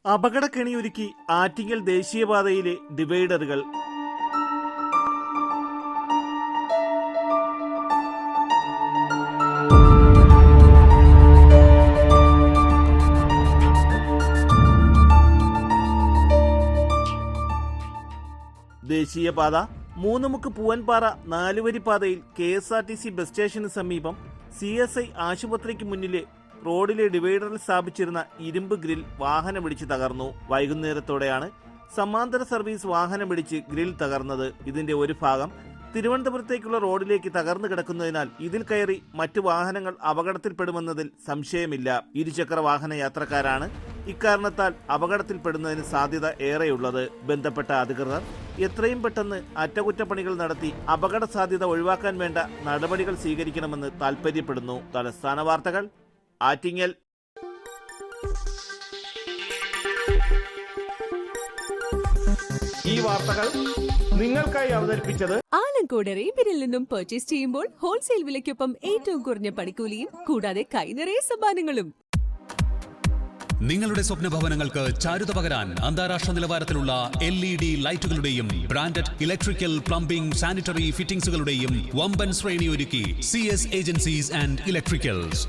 അപകടക്കെണിയൊരുക്കി ആറ്റിങ്ങൽ ദേശീയപാതയിലെ ഡിവൈഡറുകൾ. ദേശീയപാത Moonnumukku Poovanpara നാലുവരിപ്പാതയിൽ KSRTC bus സ്റ്റേഷന് സമീപം CSI ആശുപത്രിക്ക് മുന്നിലെ റോഡിലെ ഡിവൈഡറിൽ സ്ഥാപിച്ചിരുന്ന ഇരുമ്പ് ഗ്രിൽ വാഹനമിടിച്ച് തകർന്നു. വൈകുന്നേരത്തോടെയാണ് സമാന്തര സർവീസ് വാഹനമിടിച്ച് ഗ്രിൽ തകർന്നത്. ഇതിന്റെ ഒരു ഭാഗം തിരുവനന്തപുരത്തേക്കുള്ള റോഡിലേക്ക് തകർന്നു കിടക്കുന്നതിനാൽ ഇതിൽ കയറി മറ്റു വാഹനങ്ങൾ അപകടത്തിൽപ്പെടുമെന്നതിൽ സംശയമില്ല. ഇരുചക്ര വാഹന യാത്രക്കാരാണ് ഇക്കാരണത്താൽ അപകടത്തിൽപ്പെടുന്നതിന് സാധ്യത ഏറെയുള്ളത്. ബന്ധപ്പെട്ട അധികൃതർ എത്രയും പെട്ടെന്ന് അറ്റകുറ്റപ്പണികൾ നടത്തി അപകട സാധ്യത ഒഴിവാക്കാൻ വേണ്ട നടപടികൾ സ്വീകരിക്കണമെന്ന് താൽപര്യപ്പെടുന്നു. തലസ്ഥാന വാർത്തകൾ, ആറ്റിങ്ങൽ. ഈ വാർത്തകൾ നിങ്ങൾക്കായി അവതരിപ്പിച്ചത് ആലങ്കോട് അറേബ്യനിൽ നിന്നും പർച്ചേസ് ചെയ്യുമ്പോൾ ഹോൾസെയിൽ വിലയ്ക്കൊപ്പം ഏറ്റവും കുറഞ്ഞ പണിക്കൂലിയും കൂടാതെ കൈനിറയ സമ്മാനങ്ങളും. നിങ്ങളുടെ സ്വപ്ന ഭവനങ്ങൾക്ക് ചാരുത പകരാൻ അന്താരാഷ്ട്ര നിലവാരത്തിലുള്ള LED ലൈറ്റുകളുടെയും ബ്രാൻഡഡ് ഇലക്ട്രിക്കൽ, പ്ലംബിംഗ്, സാനിറ്ററി ഫിറ്റിംഗ്സുകളുടെയും വമ്പൻ ശ്രേണി ഒരുക്കി CS ഏജൻസീസ് ആൻഡ് ഇലക്ട്രിക്കൽസ്.